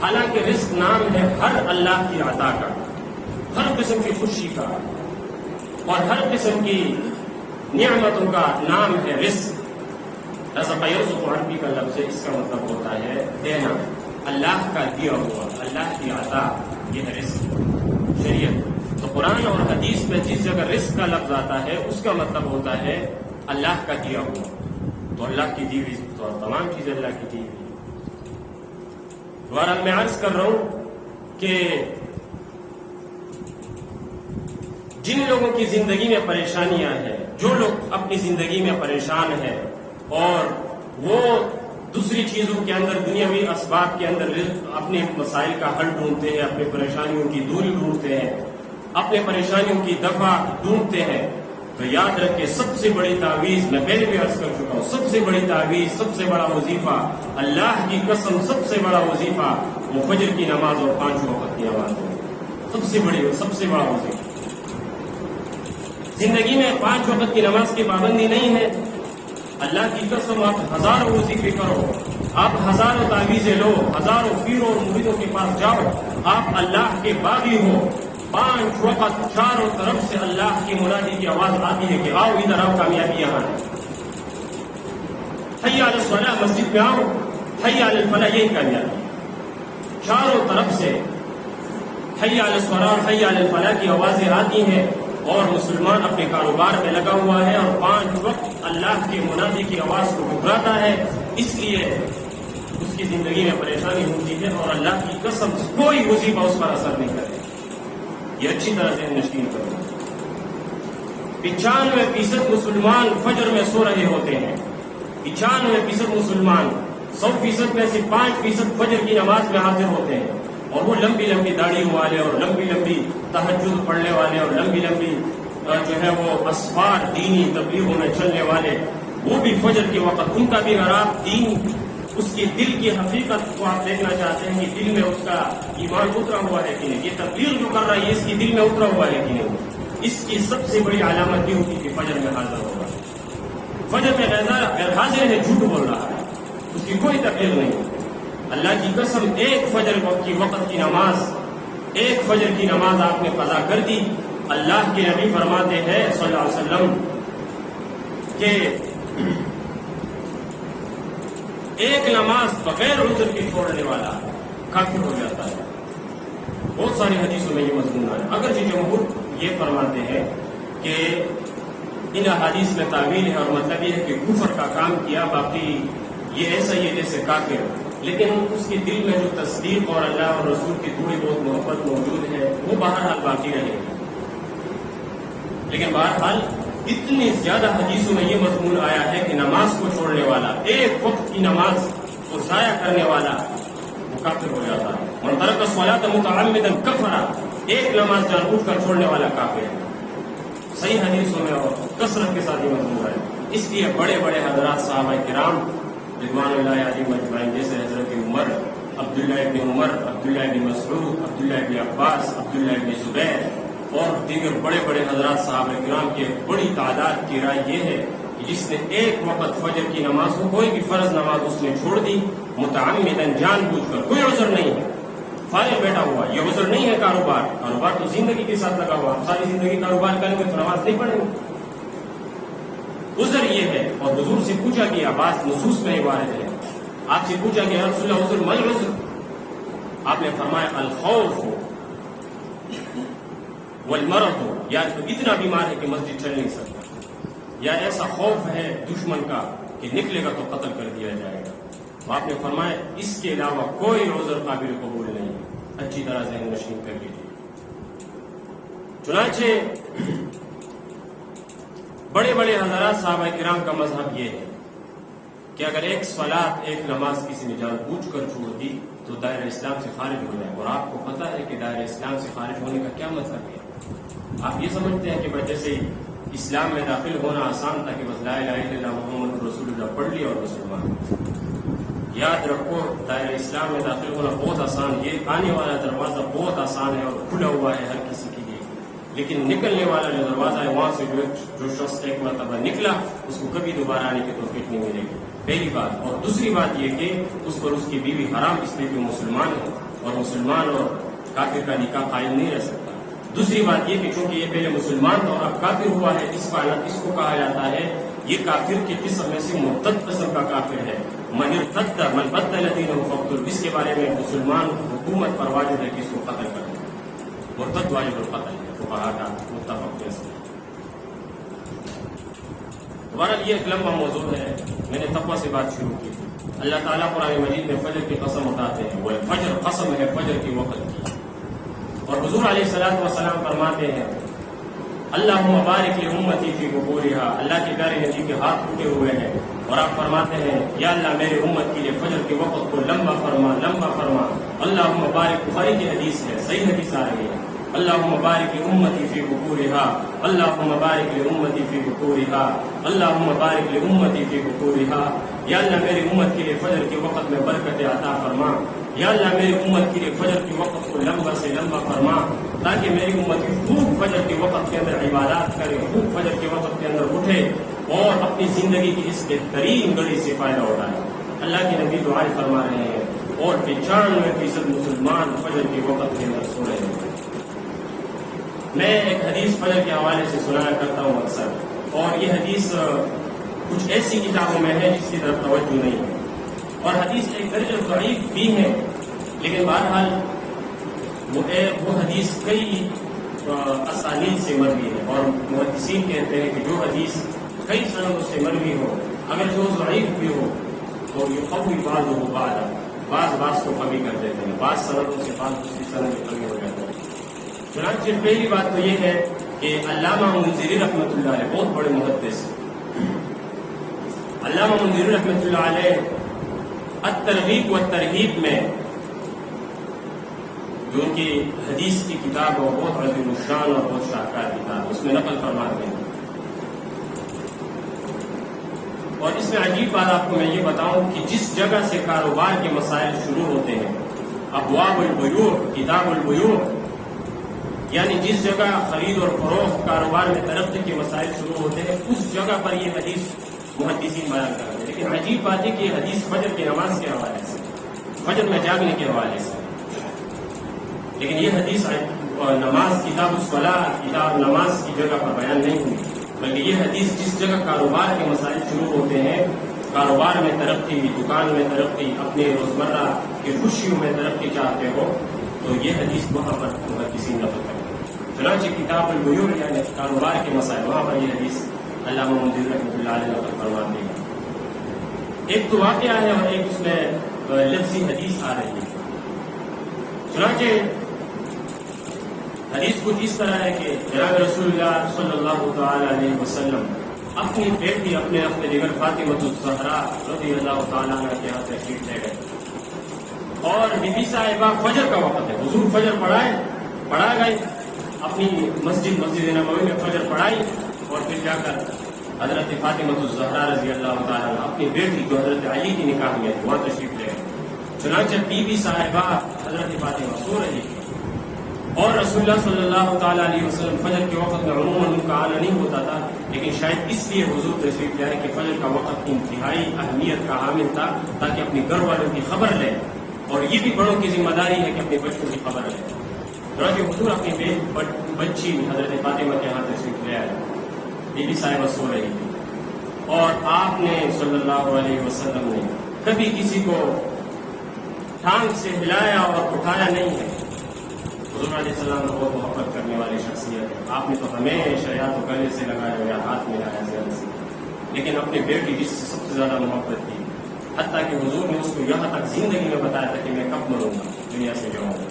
حالانکہ رزق نام ہے ہر اللہ کی عطا کا، ہر قسم کی خوشی کا اور ہر قسم کی نعمتوں کا نام ہے رزق۔ رزق یرزق عربی کا لفظ ہے، اس کا مطلب ہوتا ہے دینا، اللہ کا دیا ہوا، اللہ کی عطا، یہ ہے رزق۔ شریعت تو قرآن اور حدیث میں جس جگہ رزق کا لفظ آتا ہے اس کا مطلب ہوتا ہے اللہ کا دیا ہوا، تو اللہ کی دی ہوئی تو تمام چیزیں اللہ کی دی ہوئی۔ دوبارہ میں عرض کر رہا ہوں کہ جن لوگوں کی زندگی میں پریشانیاں ہیں، جو لوگ اپنی زندگی میں پریشان ہیں اور وہ دوسری چیزوں کے اندر، دنیاوی اسباب کے اندر اپنے مسائل کا حل ڈھونڈتے ہیں، اپنے پریشانیوں کی دوری ڈھونڈتے ہیں، اپنے پریشانیوں کی دفع ڈھونڈتے ہیں، تو یاد رکھیں سب سے بڑی تعویذ، میں پہلے بھی عرض کر چکا ہوں، سب سے بڑی تعویذ، سب سے بڑا وظیفہ، اللہ کی قسم سب سے بڑا وظیفہ وہ فجر کی نماز اور 5 وقت کی نماز ہے۔ سب سے بڑا وظیفہ۔ زندگی میں 5 وقت کی نماز کی پابندی نہیں ہے، اللہ کی قسم آپ ہزاروں وظیفے کرو، آپ ہزاروں تعویذیں لو، ہزاروں پیروں اور مریدوں کے پاس جاؤ، آپ اللہ کے باغی ہو۔ 5 وقت چاروں طرف سے اللہ کی منادی کی آواز آتی ہے کہ آؤ ادھر آؤ، کامیابی یہاں ہے۔ حی علی الصلاۃ، مسجد میں آؤ، حی علی الفلاح، یہی کامیابی۔ چاروں طرف سے حی علی الصلاۃ اور حی علی الفلاح کی آوازیں آتی ہیں اور مسلمان اپنے کاروبار میں لگا ہوا ہے اور 5 وقت اللہ کے منادی کی آواز کو ٹھکراتا ہے، اس لیے اس کی زندگی میں پریشانی ہوتی ہے اور اللہ کی قسم کوئی وظیفہ اس پر اثر نہیں کرے۔ یہ اچھی طرح سے نشین کرو۔ 95% مسلمان فجر میں سو رہے ہوتے ہیں، 95% مسلمان، 100% میں سے 5% فجر کی نماز میں حاضر ہوتے ہیں، اور وہ لمبی لمبی داڑھی والے اور لمبی لمبی تہجد پڑھنے والے اور لمبی لمبی جو ہے وہ اسفار دینی تبلیغوں میں چلنے والے، وہ بھی فجر کے وقت، ان کا بھی اگر آپ دین، اس کی دل کی حقیقت کو آپ دیکھنا چاہتے ہیں کہ دل میں اس کا ایمان اترا ہوا ہے کہ نہیں، یہ تبلیغ جو کر رہا ہے اس کی دل میں اترا ہوا ہے کہ نہیں، اس کی سب سے بڑی علامت یہ ہوگی کہ فجر میں حاضر ہوگا۔ فجر میں غیر حاضر ہے، جھوٹ بول رہا ہے، اس کی کوئی تبلیغ نہیں۔ اللہ کی قسم ایک فجر کی وقت کی نماز، ایک فجر کی نماز آپ نے قضا کر دی، اللہ کے نبی فرماتے ہیں صلی اللہ علیہ وسلم کہ ایک نماز بغیر عذر کے چھوڑنے والا کافر ہو جاتا ہے۔ بہت ساری حدیثوں میں یہ مضمون ہے، اگرچہ جمہور یہ فرماتے ہیں کہ ان حدیث میں تعویل ہے اور مطلب یہ ہے کہ کفر کا کام کیا، باقی یہ ایسا ہی ہے جیسے کافر، لیکن اس کے دل میں جو تصدیق اور اللہ اور رسول کی تھوڑی بہت محبت موجود ہے وہ بہرحال باقی رہے گی۔ لیکن بہرحال اتنی زیادہ حدیثوں میں یہ مضمون آیا ہے کہ نماز کو چھوڑنے والا، ایک وقت کی نماز کو ضائع کرنے والا وہ کافر ہو جاتا ہے۔ من ترک الصلاۃ متعمدا کفر، ایک نماز جان بوجھ کر چھوڑنے والا کافر ہے۔ صحیح حدیثوں میں اور کثرت کے ساتھ یہ مضمون ہے۔ اس لیے بڑے بڑے حضرات صحابہ کرام رضوان اللہ علیہم اجمعین، جیسے حضرت عمر، عبداللہ ابن عمر، عبداللہ ابن مسعود، عبداللہ ابن عباس، عبداللہ ابن زبیر اور دیگر بڑے بڑے حضرات صحابہ کرام کی بڑی تعداد کی رائے یہ ہے کہ جس نے ایک وقت فجر کی نماز کو، کوئی بھی فرض نماز اس نے چھوڑ دی متعمدن، جان بوجھ کر، کوئی عذر نہیں ہے، فارغ بیٹھا ہوا، یہ عذر نہیں ہے کاروبار تو زندگی کے ساتھ لگا ہوا، ساری زندگی کاروبار کریں گے تو نماز نہیں پڑھیں گے، عذر یہ ہے۔ اور حضور سے پوچھا گیا، بعض نصوص میں وارد ہے، آپ سے پوچھا گیا رسول اللہ عذر ما العذر، آپ نے فرمایا الخوف والمرض، یا تو اتنا بیمار ہے کہ مسجد چل نہیں سکتا، یا ایسا خوف ہے دشمن کا کہ نکلے گا تو قتل کر دیا جائے گا۔ تو آپ نے فرمایا اس کے علاوہ کوئی عذر قابل قبول نہیں ہے، اچھی طرح ذہن نشین کر لیجیے۔ چنانچہ بڑے بڑے حضرات صحابہ کرام کا مذہب یہ ہے کہ اگر ایک صلاۃ، ایک نماز کسی نے جان بوجھ کر چھوڑ دی تو دائرہ اسلام سے خارج ہو جائے، اور آپ کو پتہ ہے کہ دائرہ اسلام سے خارج ہونے کا کیا مطلب ہے۔ آپ یہ سمجھتے ہیں کہ جیسے اسلام میں داخل ہونا آسان تھا کہ بس لا الہ الا اللہ محمد رسول اللہ پڑھ لیا اور مسلمان۔ یاد رکھو دائرہ اسلام میں داخل ہونا بہت آسان، یہ آنے والا دروازہ بہت آسان ہے اور کھلا ہوا ہے ہر کسی کے لیے، لیکن نکلنے والا جو دروازہ ہے وہاں سے جو شخص ایک مرتبہ نکلا اس کو کبھی دوبارہ آنے کی توفیق نہیں ملے گی، پہلی بات۔ اور دوسری بات یہ کہ اس پر اس کی بیوی حرام، اس لیے کہ مسلمان ہے، اور مسلمان اور کافر کا نکاح قائم نہیں رہ سکتا۔ دوسری بات یہ کہ چونکہ یہ پہلے مسلمان تھا اور اب کافر ہوا ہے، اس کو کہا جاتا ہے یہ کافر کے قسم میں سے مرتد قسم کا کافر ہے۔ من بدل دینہ فاقتلوہ، اس کے بارے میں مسلمان حکومت پر واجب ہے کہ اس کو قتل کرے، مرتد واجب القتل ہے، فقہا کا متفق فیصلہ۔ بہرحال یہ ایک لمبا موضوع ہے، میں نے تقویٰ سے بات شروع کی۔ اللہ تعالیٰ قرآن مجید میں فجر کی قسم اٹھاتے ہیں، وہ فجر قسم ہے فجر کے وقت کی، اور حضور علیہ السلام فرماتے ہیں اللہم بارک لامتی فی بکورہا، اللہ کے پیارے نبی کے ہاتھ اٹھے ہوئے ہیں اور آپ فرماتے ہیں یا اللہ میرے امت کے لیے فجر کے وقت کو لمبا فرما لمبا فرما۔ اللہم بارک، بخاری کی حدیث ہے، صحیح حدیث آ رہی ہے، اللہم بارک لامتی فی بکورہا، اللہم بارک لامتی فی بکورہا، اللہم بارک لامتی فی بکورہا۔ یا اللہ میری امت کے لیے فجر کے وقت میں برکت عطا فرما، یا اللہ میری امت کے لیے فجر کے وقت کو لمبا سے لمبا فرما، تاکہ میری امت خوب فجر کے وقت کے اندر عبادات کرے، خوب فجر کے وقت کے اندر اٹھے اور اپنی زندگی کی اس بہترین گھڑی سے فائدہ اٹھائے۔ اللہ کے نبی دعائیں فرما رہے ہیں اور 95% مسلمان فجر کے وقت کے اندر سو رہے ہیں۔ میں ایک حدیث فجر کے حوالے سے سنایا کرتا ہوں اکثر، اور یہ حدیث کچھ ایسی کتابوں میں ہے جس کی طرف توجہ نہیں ہے، اور حدیث ایک درجہ ضعیف بھی ہے، لیکن بہرحال وہ حدیث کئی اسانید سے مروی ہے، اور محدثین کہتے ہیں کہ جو حدیث کئی سندوں سے مروی ہو، اگر جو ضعیف بھی ہو تو یہ قوی بعض ہو بعض کو قوی کر دیتے ہیں، بعض سندوں سے بعض دوسری سند میں قوی ہو جاتے ہیں۔ چنانچہ پہلی بات تو یہ ہے کہ علامہ منذری رحمۃ اللہ علیہ بہت بڑے محدث، علامہ منذری رحمۃ اللہ علیہ الترغیب والترہیب میں جو ان کی حدیث کی کتاب ہے وہ بہت عظیم الشان اور بہت شاہکار کتاب، اس میں نقل فرماتے ہیں، اور اس میں عجیب بات آپ کو میں یہ بتاؤں کہ جس جگہ سے کاروبار کے مسائل شروع ہوتے ہیں، ابواب البیوع، کتاب البیوع، یعنی جس جگہ خرید اور فروخت کاروبار میں ترقی کے مسائل شروع ہوتے ہیں، اس جگہ پر یہ حدیث محدثین بیان کرتے ہیں۔ لیکن عجیب بات ہے کہ یہ حدیث فجر کی نماز کے حوالے سے، فجر میں جاگنے کے حوالے سے، لیکن یہ حدیث نماز کتاب الصلاۃ، کتاب نماز کی جگہ پر بیان نہیں ہوئی، بلکہ یہ حدیث جس جگہ کاروبار کے مسائل شروع ہوتے ہیں، کاروبار میں ترقی، دکان میں ترقی، اپنے روزمرہ کی خوشیوں میں ترقی چاہتے ہو، تو یہ حدیث وہاں پر محدثین نقل کرتے ہیں۔ چنانچہ کتاب البیوع یعنی کاروبار کے مسائل، وہاں پر یہ حدیث علامہ منذری رحمۃ اللہ علیہ نقل فرماتے ہیں۔ ایک تو واقعہ ہے اور ایک اس میں لفظی حدیث آ رہی ہے۔ چنانچہ حدیث کچھ اس طرح ہے کہ جناب رسول اللہ صلی اللہ تعالی علیہ وسلم اپنی بیٹی اپنے دیگر فاطمہ الزہرا رضی اللہ تعالیٰ عنہ کے ہاتھ تشریف لے گئے، اور بی بی صاحبہ فجر کا وقت ہے، حضور فجر پڑھا گئے اپنی مسجد نبوی میں فجر پڑھائی، اور پھر جا کر حضرت فاطمہ الزہرا رضی اللہ تعالیٰ عنہ اپنی بیٹی جو حضرت علی کی نکاح میں تھی وہاں تشریف لے گئے۔ چنانچہ بی بی صاحبہ حضرت فاطمہ سو رہی تھی، اور رسول اللہ صلی اللہ تعالیٰ علیہ وسلم فجر کے وقت میں عموماً ان کا آنا نہیں ہوتا تھا، لیکن شاید اس لیے حضور تشریف لائے کہ فجر کا وقت انتہائی اہمیت کا حامل تھا، تاکہ اپنی گھر والوں کی خبر لیں، اور یہ بھی بڑوں کی ذمہ داری ہے کہ اپنے بچوں کی خبر لیں۔ چنانچہ حضور اپنی بچی حضرت فاطمہ کے ہاتھ تشریف لے آئے، بی بی صاحبہ سو رہی تھی، اور آپ نے صلی اللہ علیہ وسلم نے کبھی کسی کو ٹانگ سے ہلایا اور اٹھایا نہیں ہے۔ حضور علیہ السلام بہت محبت کرنے والی شخصیت ہے، آپ نے تو ہمیشہ یا تو گلے سے لگایا یا ہاتھ میں لایا زیادہ سے، لیکن اپنی بیٹی جس سے سب سے زیادہ محبت کی، حتیٰ کہ حضور نے اس کو یہاں تک زندگی میں بتایا تھا کہ میں کب مروں گا، دنیا سے جاؤں گا۔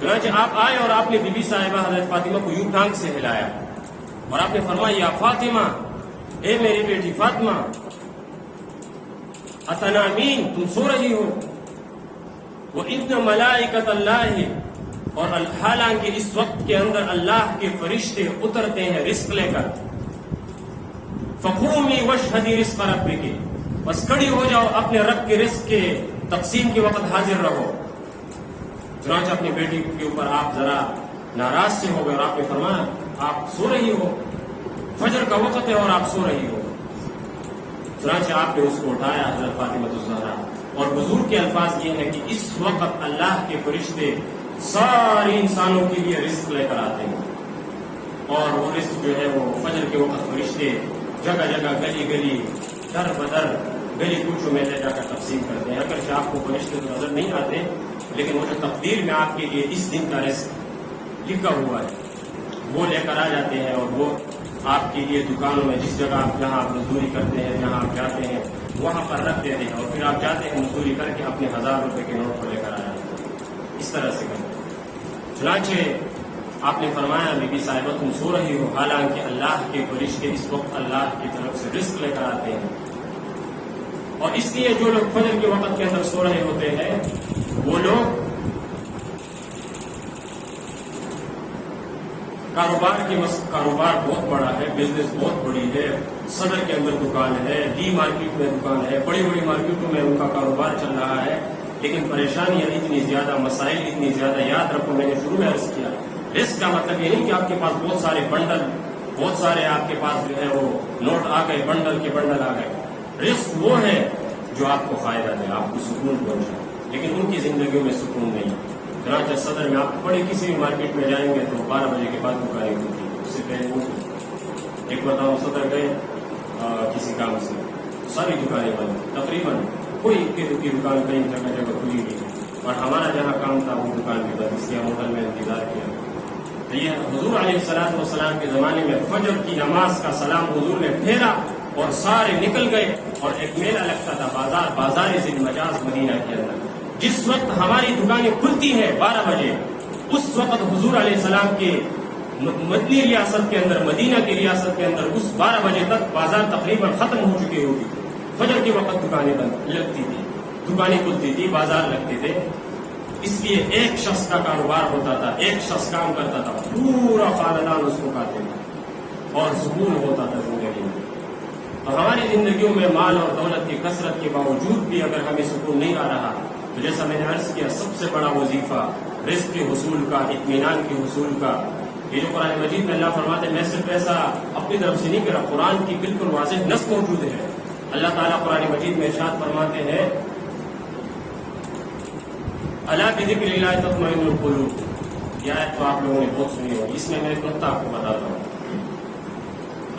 چنانچہ آپ آئے اور آپ نے بی بی صاحبہ حضرت فاطمہ کو یوں ٹانگ سے ہلایا، اور آپ نے فرمایا یا فاطمہ، اے میری بیٹی فاطمہ، اتنامین، تم سو رہی ہو، وَإِنَّ مَلَائِكَةَ اللَّهِ، اور حالانکہ اس وقت کے اندر اللہ کے فرشتے اترتے ہیں رزق لے کر، فَقُومِي وَاشْهَدِي رِزْقَ رَبِّكِ، بس کھڑی ہو جاؤ اپنے رب کے رزق کے تقسیم کے وقت حاضر رہو۔ چنانچہ اپنی بیٹی کے اوپر آپ ذرا ناراض سے ہو گئے، اور آپ نے فرمایا آپ سو رہی ہو، فجر کا وقت ہے اور آپ سو رہی ہو۔ چنانچہ آپ نے اس کو اٹھایا، حضرت فاطمہ الزہرا، اور حضور کے الفاظ یہ ہیں کہ اس وقت اللہ کے فرشتے سارے انسانوں کے لیے رزق لے کر آتے ہیں، اور وہ رزق جو ہے وہ فجر کے وقت فرشتے جگہ جگہ گلی گلی در بدر گلی کوچوں میں لے جا کر تقسیم کرتے ہیں۔ اگرچہ آپ کو فرشتے تو نظر نہیں آتے، لیکن وہ جو تقدیر میں آپ کے لیے اس دن کا رزق لکھا ہوا ہے وہ لے کر آ جاتے ہیں، اور وہ آپ کے لیے دکانوں میں جس جگہ آپ جہاں آپ مزدوری کرتے ہیں، جہاں آپ جاتے ہیں وہاں پر رکھ دیتے ہیں، اور پھر آپ جاتے ہیں مزدوری کر کے اپنے 1000 روپے کے نوٹ کو لے کر آ جاتے ہیں۔ اس طرح سے کرتے ہیں۔ چنانچہ آپ نے فرمایا بی بی صاحبہ تم سو رہی ہو، حالانکہ اللہ کے فرشتے اس وقت اللہ کی طرف سے رزق لے کر آتے ہیں، اور اس لیے جو لوگ فجر کے وقت کے اندر سو رہے ہوتے ہیں وہ لوگ کاروبار بہت بڑا ہے، بزنس بہت بڑی ہے، صدر کے اندر دکان ہے، ڈی مارکیٹ میں دکان ہے، بڑی بڑی مارکیٹوں میں ان کا کاروبار چل رہا ہے، لیکن پریشانیاں اتنی زیادہ، مسائل اتنی زیادہ۔ یاد رکھو میں نے شروع میں عرض کیا، رزق کا مطلب یہ نہیں کہ آپ کے پاس بہت سارے بنڈل، بہت سارے آپ کے پاس جو ہے وہ نوٹ آ گئے، بنڈل کے بنڈل آ گئے۔ رزق وہ ہے جو آپ کو فائدہ دے، آپ کو سکون پہنچائے، لیکن ان کی زندگیوں میں سکون نہیں۔ چنانچہ صدر میں آپ بڑے کسی بھی مارکیٹ میں جائیں گے تو 12 بجے کے بعد دکانیں ہوتی ہیں، اس سے پہلے وہ ایک بار ہم صدر گئے کسی کام سے، ساری دکانیں بند، تقریباً کوئی کی دکان کہیں جگہ جگہ کھلی ہوئی، اور ہمارا جہاں کام تھا وہ دکان بھی بند، اس لیے ہم ہوٹل میں انتظار کیا۔ تو یہ حضور علیہ الصلوۃ والسلام کے زمانے میں فجر کی نماز کا سلام حضور نے پھیرا اور سارے نکل گئے، اور ایک میلہ لگتا تھا بازار ذی المجاز مدینہ کے اندر۔ جس وقت ہماری دکانیں کھلتی ہیں 12 بجے، اس وقت حضور علیہ السلام کے مدنی ریاست کے اندر، مدینہ کی ریاست کے اندر اس 12 بجے تک بازار تقریباً ختم ہو چکی ہوگی۔ فجر کے وقت دکانیں بند لگتی تھی، دکانیں کھلتی تھی، بازار لگتے تھے، اس لیے ایک شخص کا کاروبار ہوتا تھا، ایک شخص کام کرتا تھا، پورا خاندان اس کو کھاتے تھا، اور سکون ہوتا تھا زندگی میں۔ تو ہماری زندگیوں میں مال اور دولت کی کثرت کے باوجود بھی اگر ہمیں سکون نہیں آ رہا، تو جیسا میں نے عرض کیا، سب سے بڑا وظیفہ رزق کے حصول کا، اطمینان کے حصول کا۔ یہ جو قرآن مجید میں اللہ فرماتے ہیں، میں صرف ایسا اپنی طرف سے نہیں کرا، قرآن کی بالکل واضح نص موجود ہے۔ اللہ تعالیٰ قرآن مجید میں ارشاد فرماتے ہیں، الا بذکر اللہ تطمئن القلوب۔ یہ آیت تو آپ لوگوں نے بہت سنی ہوگی، اس میں ایک نقطہ آپ کو بتاتا ہوں۔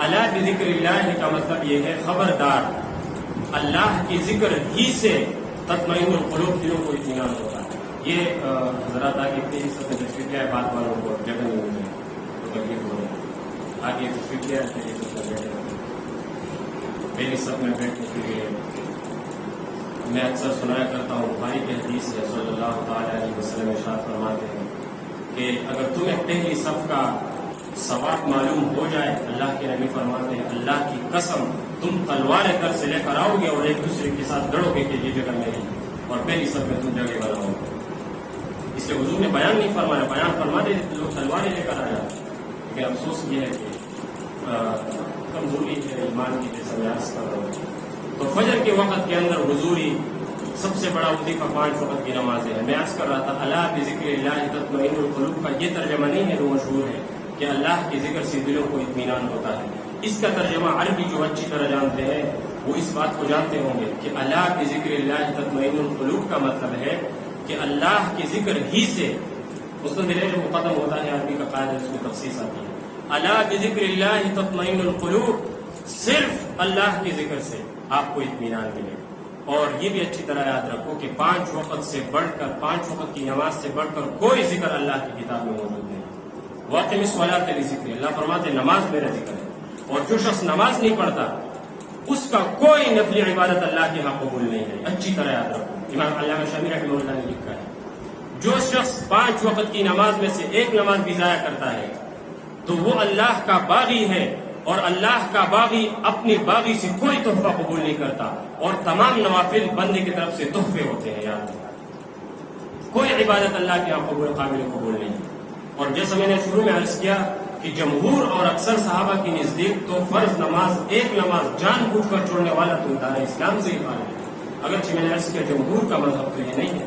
الا بذکر اللہ کا مطلب یہ ہے خبردار، اللہ کی ذکر ہی سے تطمئن القلوب، دلوں کو اطمینان ہوتا ہے۔ یہ حضرات آگے تیزی سے تشریف لے آئے، بات والوں کو جگہ نہیں مل رہی تو تکلیف ہو رہی ہے، آگے تشریف لے آئے، پہلی سب میں بیٹھنے کے لیے میں اکثر سنایا کرتا ہوں، بخاری کی حدیث ہے، صلی اللہ تعالیٰ علیہ وسلم ارشاد فرماتے ہیں کہ اگر تمہیں پہلی صف کا ثواب معلوم ہو جائے، اللہ کے نبی فرماتے ہیں اللہ کی قسم تم تلوار کر سے لے کر آؤ گے اور ایک دوسرے کے ساتھ لڑو گے کہ یہ جگہ میری، اور پہلی صف میں تم جگہ بناؤ گے۔ اس لیے حضور نے بیان نہیں فرمایا، بیان فرما دے لوگ تلواریں لے کر آ جاتے، لیکن افسوس یہ ہے کہ کمزوری ہے ایمان کی، جیسا میں عرض کر رہا ہوں۔ تو فجر کے وقت کے اندر حضوری سب سے بڑا وظیفہ 5 وقت کی نمازیں ہے۔ میں عرض کر رہا تھا الا بذکر اللہ تطمئن القلوب کا یہ ترجمہ نہیں ہے جو مشہور ہے کہ اللہ کے ذکر سے دلوں کو اطمینان ہوتا ہے۔ اس کا ترجمہ عربی جو اچھی طرح جانتے ہیں وہ اس بات کو جانتے ہوں گے کہ الا بذکر اللہ تطمئن القلوب کا مطلب ہے کہ اللہ کے ذکر ہی سے، مستند جو مقدم ہوتا ہے عربی کا قاعدہ، اس میں تخصیص آتی ہے۔ الا بذکر اللہ تطمئن القلوب، صرف اللہ کے ذکر سے آپ کو اطمینان ملے۔ اور یہ بھی اچھی طرح یاد رکھو کہ 5 وقت سے بڑھ کر، 5 وقت کی نماز سے بڑھ کر کوئی ذکر اللہ کی کتاب میں موجود نہیں۔ واقعی الصلاۃ لذکر، اللہ فرماتے ہیں نماز میرا ذکر ہے، اور جو شخص نماز نہیں پڑھتا اس کا کوئی نفلی عبادت اللہ کے ہاں قبول نہیں ہے۔ اچھی طرح یاد رکھو، امام علامہ شامی رحمہ اللہ نے لکھا ہے جو شخص 5 وقت کی نماز میں سے ایک نماز بھی ضائع کرتا ہے تو وہ اللہ کا باغی ہے، اور اللہ کا باغی اپنے باغی سے کوئی تحفہ قبول نہیں کرتا، اور تمام نوافل بندے کی طرف سے تحفے ہوتے ہیں۔ یاد کوئی عبادت اللہ کے یہاں قابل قبول نہیں۔ اور جیسا میں نے شروع میں عرض کیا کہ جمہور اور اکثر صحابہ کی نزدیک تو فرض نماز، ایک نماز جان بوجھ کر چھوڑنے والا تو دار اسلام سے ہی خارج ہے۔ اگرچہ میں نے عرض کیا جمہور کا مذہب تو یہ نہیں ہے،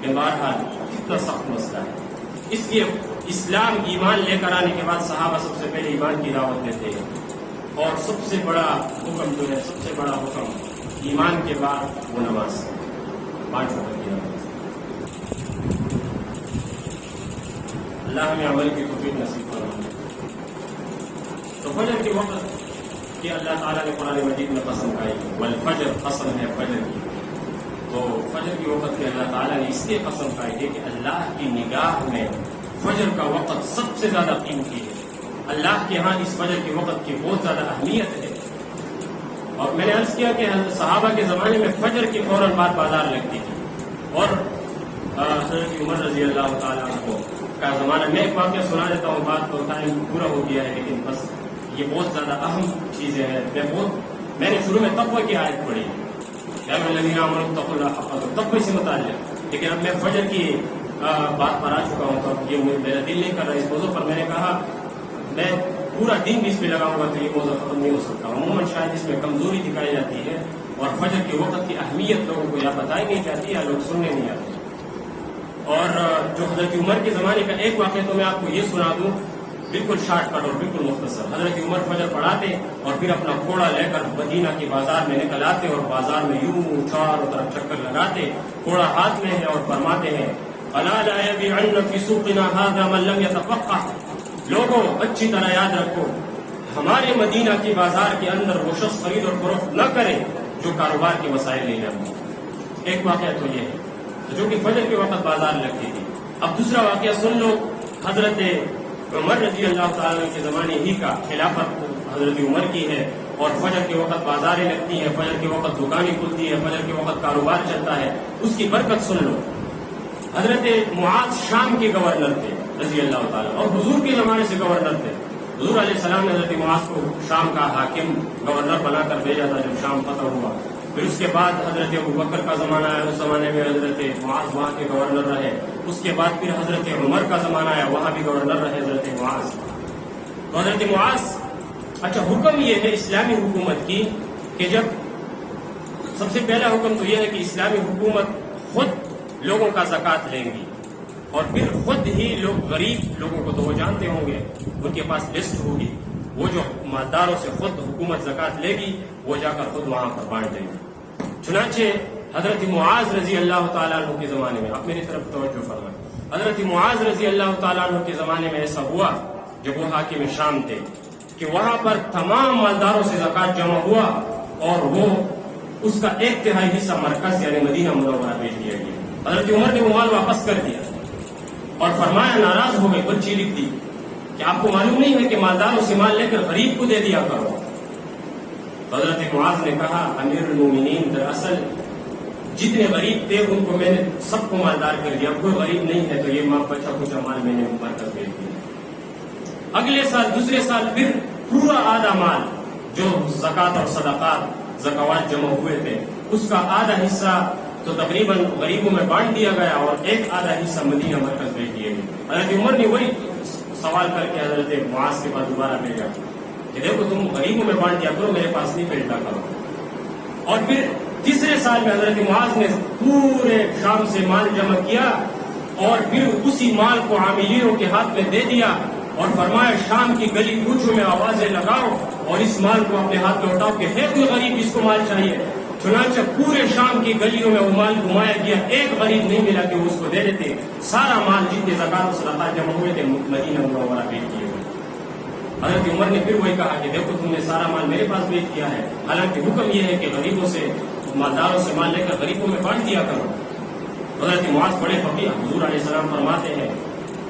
کہ بہرحال کتنا سخت مسئلہ ہے۔ اس لیے اسلام ایمان لے کر آنے کے بعد صحابہ سب سے پہلے ایمان کی دعوت دیتے ہیں، اور سب سے بڑا حکم جو ہے، سب سے بڑا حکم ایمان کے بعد وہ نماز ہے۔ 5 وقت کی نماز. اللہ ہمیں عمل کی توفیق نصیب فرمائے. تو فجر کے وقت کہ اللہ تعالیٰ نے قرآن مجید میں قسم کھائی ہے، والفجر قسم ہے فجر کی. تو فجر کے وقت کے اللہ تعالیٰ نے اس لیے قسم کھائی ہے کہ اللہ کی نگاہ میں فجر کا وقت سب سے زیادہ قیمتی ہے. اللہ کے ہاں اس فجر کے وقت کی بہت زیادہ اہمیت ہے. اور میں نے عرض کیا کہ صحابہ کے زمانے میں فجر کی فوراً بعد بازار لگتی تھی، اور حضرت عمر رضی اللہ تعالیٰ عنہ کا زمانہ. میں ایک واقعہ سنا دیتا ہوں، بات تو ٹائم پورا ہو گیا ہے، لیکن بس یہ بہت زیادہ اہم چیزیں ہیں. میں نے شروع میں تقوی کی آیت پڑھی، یا الذین آمنوا اتقوا اللہ حق تقاته، تقوی سے متعلق. لیکن اب میں فجر کی بات پر آ چکا ہوں، تو یہ میرا دل نہیں کر رہا اس موضوع پر. میں نے کہا میں پورا دن بھی اس پہ لگاؤں گا تو یہ موضوع ختم نہیں ہو سکتا. عموماً شاید اس میں کمزوری دکھائی جاتی ہے، اور فجر کے وقت کی اہمیت لوگوں کو یا بتائی نہیں جاتی یا لوگ سننے نہیں آتے. اور جو حضرت عمر کے زمانے کا ایک واقعہ تو میں آپ کو یہ سنا دوں، بالکل شارٹ کٹ اور بالکل مختصر. حضرت عمر فجر پڑھاتے اور پھر اپنا گھوڑا لے کر مدینہ کے بازار میں نکل آتے، اور بازار میں یوں چاروں طرف چکر لگاتے، گھوڑا ہاتھ میں ہے، اور فرماتے ہیں الا لا يبيعن في سوقنا هذا من لم يتفقه. لوگوں اچھی طرح یاد رکھو، ہمارے مدینہ کی بازار کے اندر وہ شخص خرید اور فروخت نہ کرے جو کاروبار کے وسائل نہیں جانتا. ایک واقعہ تو یہ ہے جو کہ فجر کے وقت بازار لگتی تھی. اب دوسرا واقعہ سن لو. حضرت عمر رضی اللہ تعالیٰ کے زمانے ہی کا، خلافت حضرت عمر کی ہے، اور فجر کے وقت بازاریں لگتی ہیں، فجر کے وقت دکانیں کھلتی ہیں، فجر کے وقت کاروبار چلتا ہے. اس کی برکت سن لو. حضرت معاذ شام کے گورنر تھے رضی اللہ تعالیٰ، اور حضور کے زمانے سے گورنر تھے. حضور علیہ السلام نے حضرت معاذ کو شام کا حاکم گورنر بنا کر بھیجا تھا جب شام فتح ہوا. پھر اس کے بعد حضرت ابوبکر کا زمانہ ہے، اس زمانے میں حضرت معاذ وہاں کے گورنر رہے. اس کے بعد پھر حضرت عمر کا زمانہ ہے، وہاں بھی گورنر رہے حضرت معاذ. تو حضرت معاذ، اچھا حکم یہ ہے اسلامی حکومت کی کہ جب سب سے پہلا حکم تو یہ ہے کہ اسلامی حکومت خود لوگوں کا زکوٰۃ لیں گی، اور پھر خود ہی لوگ غریب لوگوں کو تو وہ جانتے ہوں گے، ان کے پاس لسٹ ہوگی، وہ جو مالداروں سے خود حکومت زکوٰۃ لے گی وہ جا کر خود وہاں پر بانٹ دیں گے. چنانچہ حضرت معاذ رضی اللہ تعالیٰ عنہ کے زمانے میں، اب میری طرف توجہ فرمائیں، حضرت معاذ رضی اللہ تعالیٰ عنہ کے زمانے میں ایسا ہوا جب وہ حاکم شام تھے کہ وہاں پر تمام مالداروں سے زکوٰۃ جمع ہوا، اور وہ اس کا 1/3 حصہ مرکز یعنی مدینہ منورہ بھیج دیا گیا. حضرت عمر نے وہ مال واپس کر دیا اور فرمایا، ناراض ہو گئے، پرچی لکھ دی کہ آپ کو معلوم نہیں ہے کہ مالداروں سے مال لے کر غریب کو دے دیا کرو. حضرت معاذ نے کہا، امیر المومنین، دراصل جتنے غریب تھے ان کو میں نے سب کو مالدار کر دیا، کوئی غریب نہیں ہے، تو یہ بچا کچھ مال میں نے مرکز بھیج دیا. اگلے سال، دوسرے سال پھر پورا آدھا مال جو زکوٰۃ اور صدقات زکوات جمع ہوئے تھے اس کا آدھا حصہ تو تقریباً غریبوں میں بانٹ دیا گیا، اور ایک آدھا حصہ مدینہ مرکز بھیج دیے گئے. حضرت عمر نے وہی سوال کر کے حضرت معاذ کے پاس دوبارہ بھیجا کہ دیکھو تم غریبوں میں بانٹ دیا کرو، میرے پاس نہیں بھیجا کرو. اور پھر تیسرے سال میں حضرت معاذ نے پورے شام سے مال جمع کیا، اور پھر اسی مال کو عاملینوں کے ہاتھ میں دے دیا، اور فرمایا شام کی گلی کوچوں میں آوازیں لگاؤ اور اس مال کو اپنے ہاتھ میں اٹھاؤ کہ ہے کوئی غریب جس کو مال چاہیے. چنانچہ پورے شام کی گلیوں میں وہ مال گھمایا گیا، ایک غریب نہیں ملا کہ وہ اس کو دے دیتے. سارا مال جتنے زکوٰۃ و صدقات جمع ہوئے تھے مدینہ منورہ بھیج دیے ہوئے. حضرت عمر نے پھر وہی کہا کہ دیکھو تم نے سارا مال میرے پاس بھیج دیا ہے، حالانکہ حکم یہ ہے کہ غریبوں سے، مالداروں سے مال لے کر غریبوں میں بانٹ دیا کرو. حضرت معاذ بڑے فقیہ، حضور علیہ السلام فرماتے ہیں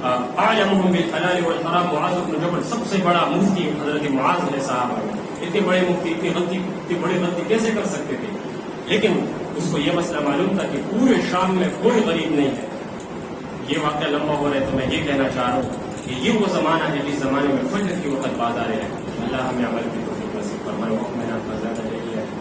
اعلمهم بالحلال والحرام معاذ بن جبل، سب سے بڑا مفتی حضرت معاذ ہے صحابہ میں. اتنے بڑے مفتی اتنی بڑی غلطی کیسے کر سکتے تھے؟ لیکن اس کو یہ مسئلہ معلوم تھا کہ پورے شام میں کوئی غریب نہیں ہے. یہ واقعہ لمبا ہو رہا ہے تو میں یہ کہنا چاہ رہا ہوں کہ یہ وہ زمانہ ہے جس زمانے میں فجر کے وقت بازاریں ہیں. اللہ ہمیں عمل کی توفیق نصیب فرمائے.